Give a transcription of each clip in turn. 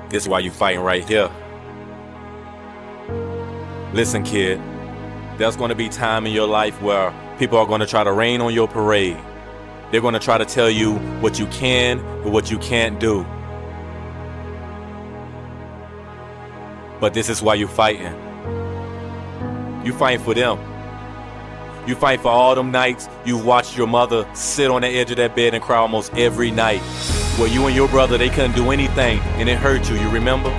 This is why you fighting right here. Listen, kid, there's going to be time in your life where people are going to try to rain on your parade. They're going to try to tell you what you can and what you can't do. But this is why you're fighting. You fighting for them. You fight for all them nights you've watched your mother sit on the edge of that bed and cry almost every night. Where you and your brother, they couldn't do anything and it hurt you, you remember?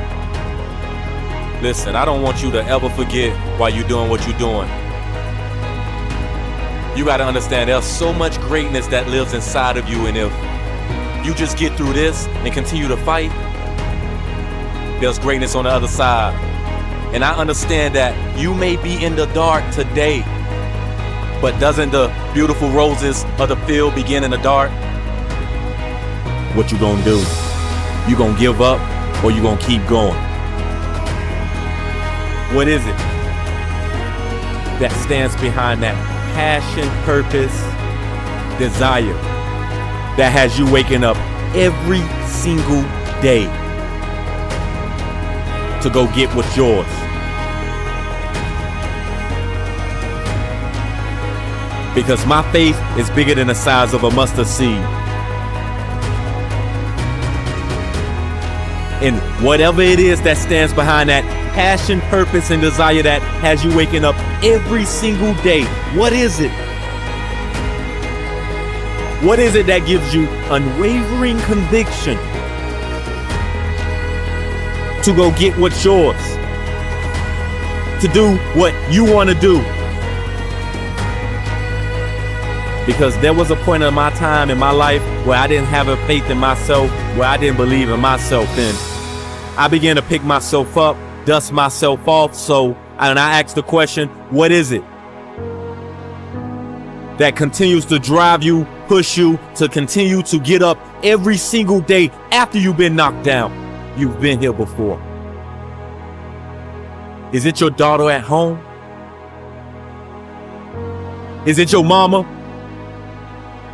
Listen, I don't want you to ever forget why you're doing what you're doing. You gotta understand there's so much greatness that lives inside of you, and if you just get through this and continue to fight, there's greatness on the other side. And I understand that you may be in the dark today, but doesn't the beautiful roses of the field begin in the dark? What you gonna do? You gonna give up or you gonna keep going? What is it that stands behind that passion, purpose, desire that has you waking up every single day to go get what's yours? Because my faith is bigger than the size of a mustard seed. And whatever it is that stands behind that passion, purpose, and desire that has you waking up every single day, what is it? What is it that gives you unwavering conviction to go get what's yours? To do what you want to do? Because there was a point in my time in my life where I didn't have a faith in myself, where I didn't believe in myself. And I began to pick myself up, dust myself off. And I asked the question, what is it that continues to drive you, push you to continue to get up every single day after you've been knocked down? You've been here before. Is it your daughter at home? Is it your mama?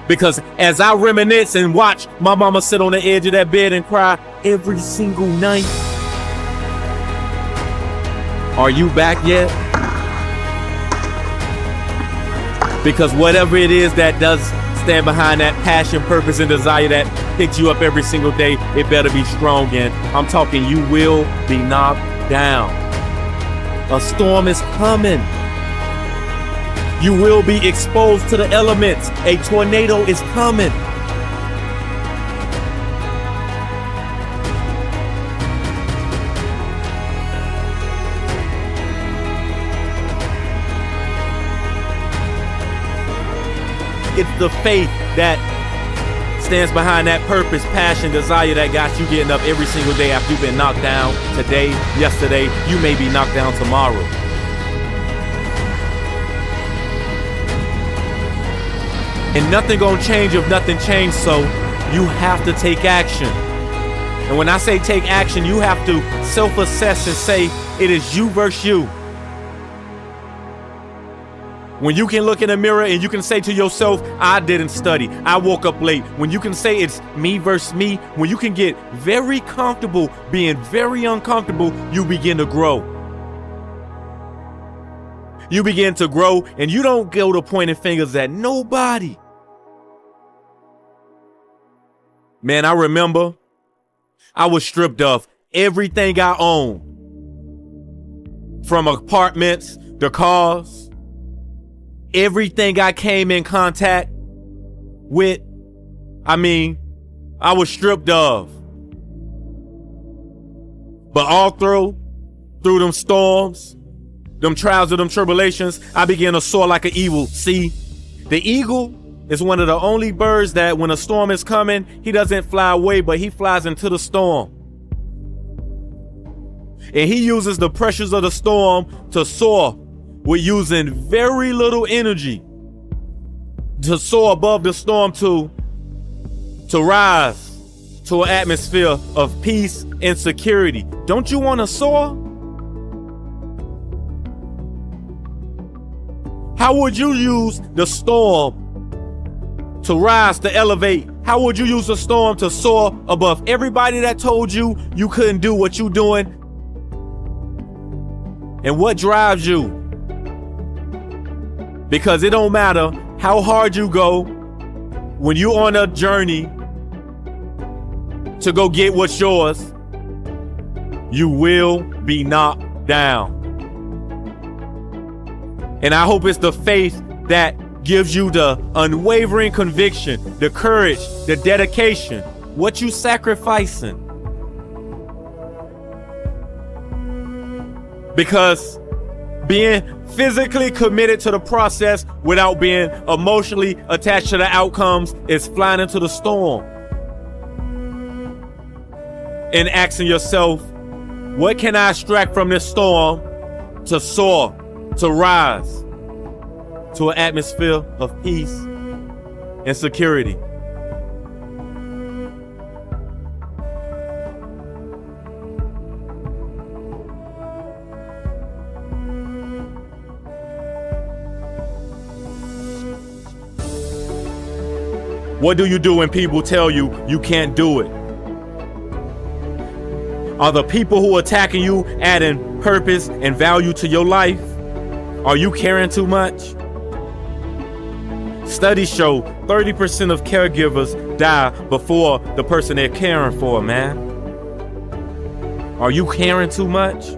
Because as I reminisce and watch my mama sit on the edge of that bed and cry every single night, are you back yet? Because whatever it is that does stand behind that passion, purpose, and desire that picks you up every single day, it better be strong. And I'm talking, you will be knocked down. A storm is coming. You will be exposed to the elements. A tornado is coming. It's the faith that stands behind that purpose, passion, desire that got you getting up every single day after you've been knocked down today, yesterday. You may be knocked down tomorrow. And nothing gonna change if nothing changed, so you have to take action. And when I say take action, you have to self-assess and say it is you versus you. When you can look in the mirror and you can say to yourself, I didn't study, I woke up late. When you can say it's me versus me, when you can get very comfortable being very uncomfortable, you begin to grow. You begin to grow and you don't go to pointing fingers at nobody. Man, I remember I was stripped of everything I owned. From apartments, the cars, everything I came in contact with. I was stripped of. But all through them storms, them trials and them tribulations, I began to soar like an eagle. See, the eagle is one of the only birds that when a storm is coming, he doesn't fly away, but he flies into the storm. And he uses the pressures of the storm to soar. We're using very little energy to soar above the storm, to rise to an atmosphere of peace and security. Don't you want to soar? How would you use the storm to rise, to elevate, How would you use a storm to soar above everybody that told you you couldn't do what you're doing? And what drives you? Because it don't matter how hard you go, when you're on a journey to go get what's yours, you will be knocked down. And I hope it's the faith that gives you the unwavering conviction, the courage, the dedication, what you sacrificing. Because being physically committed to the process without being emotionally attached to the outcomes is flying into the storm. And asking yourself, what can I extract from this storm to soar, to rise to an atmosphere of peace and security? What do you do when people tell you you can't do it? Are the people who are attacking you adding purpose and value to your life? Are you caring too much? Studies show 30% of caregivers die before the person they're caring for, man. Are you caring too much?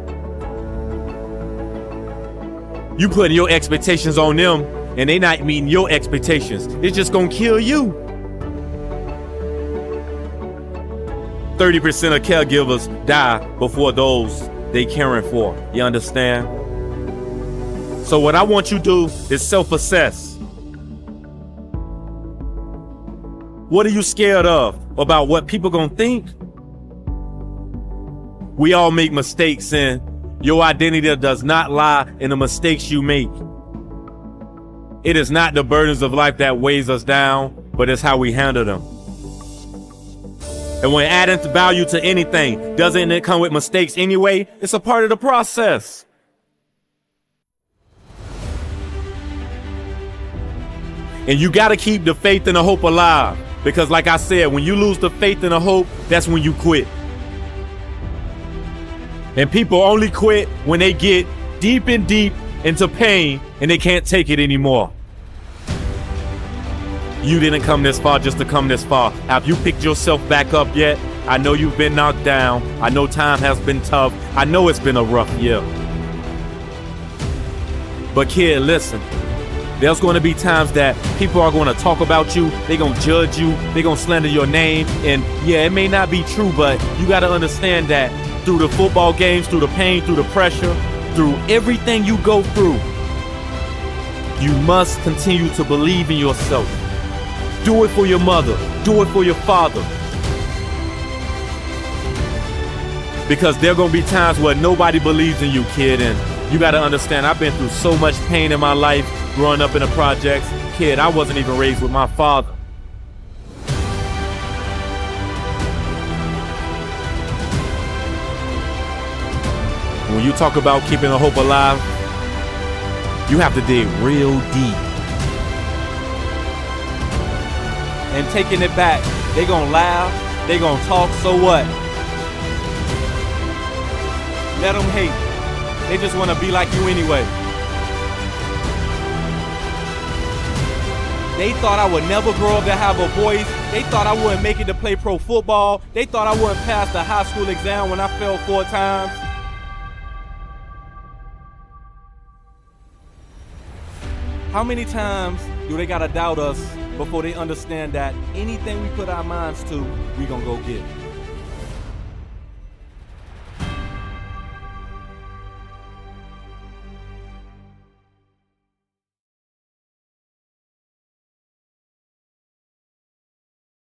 You putting your expectations on them and they not meeting your expectations. It's just gonna kill you. 30% of caregivers die before those they caring for. You understand? So what I want you to do is self-assess. What are you scared of? About what people gonna think? We all make mistakes, and your identity does not lie in the mistakes you make. It is not the burdens of life that weighs us down, but it's how we handle them. And when adding value to anything, doesn't it come with mistakes anyway? It's a part of the process. And you got to keep the faith and the hope alive. Because like I said, when you lose the faith and the hope, that's when you quit. And people only quit when they get deep into pain and they can't take it anymore. You didn't come this far just to come this far. Have you picked yourself back up yet? I know you've been knocked down. I know time has been tough. I know it's been a rough year. But kid, listen. There's going to be times that people are going to talk about you. They're going to judge you. They're going to slander your name. And yeah, it may not be true, but you got to understand that through the football games, through the pain, through the pressure, through everything you go through, you must continue to believe in yourself. Do it for your mother. Do it for your father. Because there are going to be times where nobody believes in you, kid. And you got to understand, I've been through so much pain in my life growing up in the projects. Kid, I wasn't even raised with my father. When you talk about keeping the hope alive, you have to dig real deep. And taking it back, they gonna laugh, they gonna talk, so what? Let them hate. They just wanna be like you anyway. They thought I would never grow up to have a voice. They thought I wouldn't make it to play pro football. They thought I wouldn't pass the high school exam when I failed 4 times. How many times do they gotta doubt us before they understand that anything we put our minds to, we gonna go get?